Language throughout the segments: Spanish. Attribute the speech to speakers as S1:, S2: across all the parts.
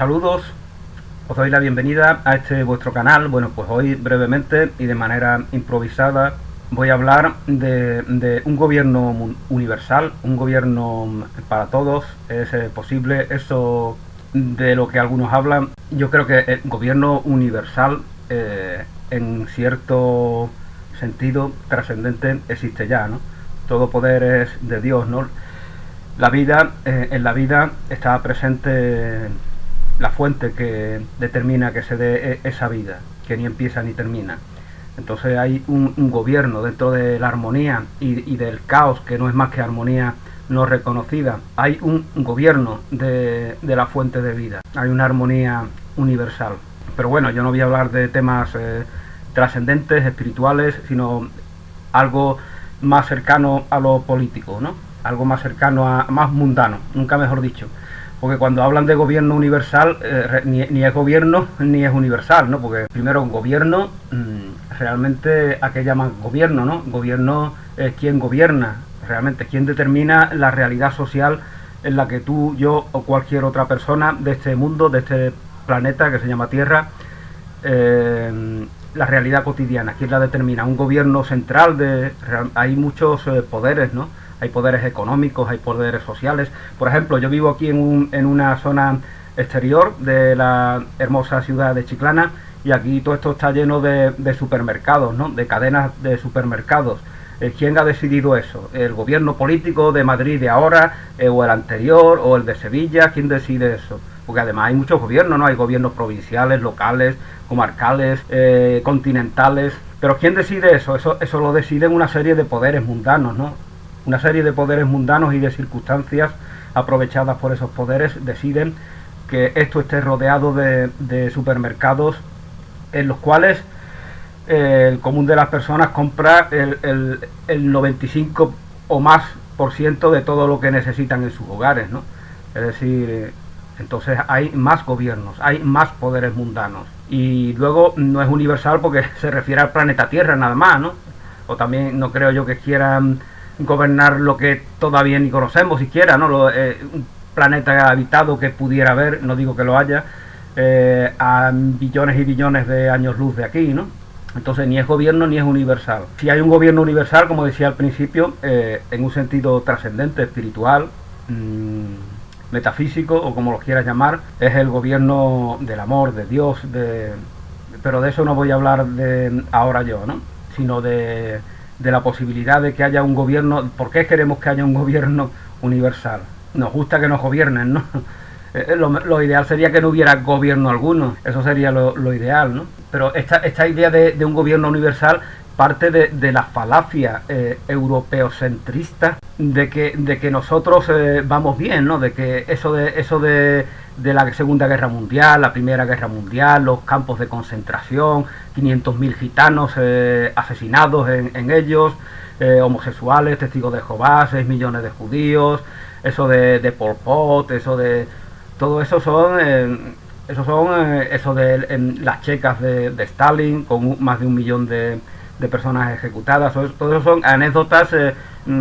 S1: Saludos, os doy la bienvenida a este vuestro canal. Bueno, pues hoy brevemente y de manera improvisada voy a hablar de un gobierno universal, un gobierno para todos. ¿Es posible eso de lo que algunos hablan? Yo creo que el gobierno universal en cierto sentido trascendente existe ya, ¿no? Todo poder es de Dios, ¿no? La vida, en la vida está presente la fuente que determina que se dé esa vida, que ni empieza ni termina. Entonces hay un gobierno dentro de la armonía y del caos, que no es más que armonía no reconocida. Hay un gobierno de la fuente de vida, hay una armonía universal. Pero bueno, yo no voy a hablar de temas trascendentes, espirituales, sino algo más cercano a lo político, ¿no? Algo más cercano a más mundano, nunca mejor dicho. Porque cuando hablan de gobierno universal, ni es gobierno ni es universal, ¿no? Porque primero un gobierno, realmente ¿a qué llaman gobierno, no? Gobierno es quien gobierna, realmente quien determina la realidad social en la que tú, yo o cualquier otra persona de este mundo, de este planeta que se llama Tierra, la realidad cotidiana, ¿quién la determina? Un gobierno central, hay muchos poderes, ¿no? Hay poderes económicos, hay poderes sociales. Por ejemplo, yo vivo aquí en una zona exterior de la hermosa ciudad de Chiclana, y aquí todo esto está lleno de supermercados, ¿no? De cadenas de supermercados. ¿Quién ha decidido eso? ¿El gobierno político de Madrid de ahora, o el anterior, o el de Sevilla? ¿Quién decide eso? Porque además hay muchos gobiernos, ¿no? Hay gobiernos provinciales, locales, comarcales, continentales. Pero ¿quién decide eso? Eso lo deciden una serie de poderes mundanos, ¿no? Una serie de poderes mundanos y de circunstancias aprovechadas por esos poderes deciden que esto esté rodeado de supermercados en los cuales el común de las personas compra el 95 o más por ciento de todo lo que necesitan en sus hogares, ¿no? Es decir, entonces hay más gobiernos, hay más poderes mundanos. Y luego no es universal porque se refiere al planeta Tierra nada más, ¿no? O también no creo yo que quieran gobernar lo que todavía ni conocemos siquiera, ¿no? Un planeta habitado que pudiera haber, no digo que lo haya, a billones y billones de años luz de aquí, ¿no? Entonces ni es gobierno ni es universal. Si hay un gobierno universal, como decía al principio, en un sentido trascendente, espiritual, metafísico, o como lo quieras llamar, es el gobierno del amor, de Dios, pero de eso no voy a hablar ahora yo, ¿no? Sino de la posibilidad de que haya un gobierno. ¿Por qué queremos que haya un gobierno universal? Nos gusta que nos gobiernen, ¿no? Lo ideal sería que no hubiera gobierno alguno, eso sería lo ideal, ¿no? Pero esta idea de un gobierno universal parte de la falacia europeocentrista de que nosotros vamos bien, ¿no? De que eso de la Segunda Guerra Mundial, la Primera Guerra Mundial, los campos de concentración, 500.000 gitanos asesinados en ellos, homosexuales, testigos de Jehová, 6 millones de judíos, eso de Pol Pot, todo eso son las checas de Stalin, con más de 1 millón de personas ejecutadas. Todo eso son anécdotas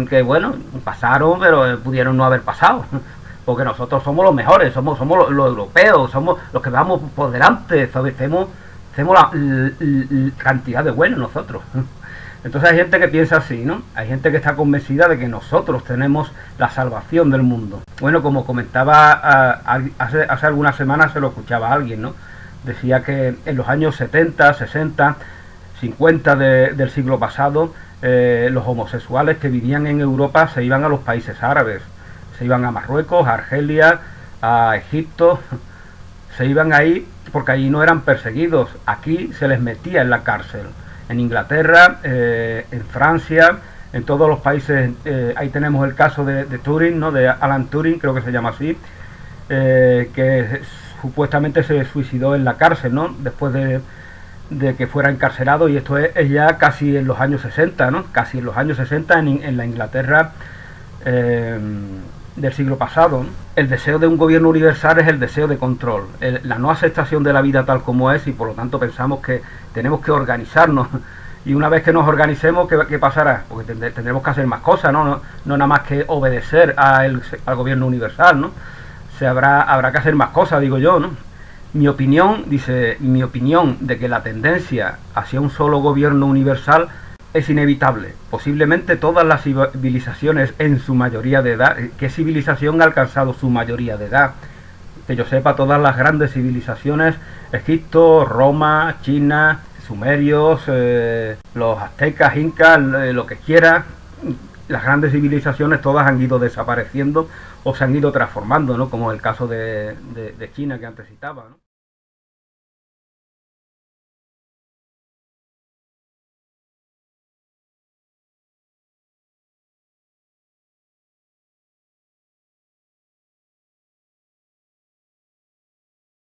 S1: que, bueno, pasaron, pero pudieron no haber pasado. Porque nosotros somos los mejores, somos los europeos, somos los que vamos por delante, ¿sabes? Hacemos la cantidad de buenos nosotros. Entonces hay gente que piensa así, ¿no? Hay gente que está convencida de que nosotros tenemos la salvación del mundo. Bueno, como comentaba hace algunas semanas, se lo escuchaba a alguien, ¿no? Decía que en los años 70, 60, 50 del siglo pasado, los homosexuales que vivían en Europa se iban a los países árabes. Se iban a Marruecos, a Argelia, a Egipto, se iban ahí porque allí no eran perseguidos. Aquí se les metía en la cárcel. En Inglaterra, en Francia, en todos los países. Ahí tenemos el caso de Turing, ¿no? De Alan Turing, creo que se llama así, que supuestamente se suicidó en la cárcel, ¿no? Después de que fuera encarcelado, y esto es ya casi en los años 60, ¿no? Casi en los años 60 en la Inglaterra del siglo pasado, ¿no? El deseo de un gobierno universal es el deseo de control, la no aceptación de la vida tal como es, y por lo tanto pensamos que tenemos que organizarnos. Y una vez que nos organicemos, ¿qué pasará? Porque tendremos que hacer más cosas, ¿no? No nada más que obedecer al gobierno universal, ¿no? Habrá que hacer más cosas, digo yo, ¿no? Mi opinión, dice, mi opinión de que la tendencia hacia un solo gobierno universal es inevitable. Posiblemente todas las civilizaciones en su mayoría de edad, ¿qué civilización ha alcanzado su mayoría de edad? Que yo sepa, todas las grandes civilizaciones, Egipto, Roma, China, sumerios, los aztecas, incas, lo que quiera, las grandes civilizaciones todas han ido desapareciendo o se han ido transformando, ¿no? Como el caso de China que antes citaba, ¿no?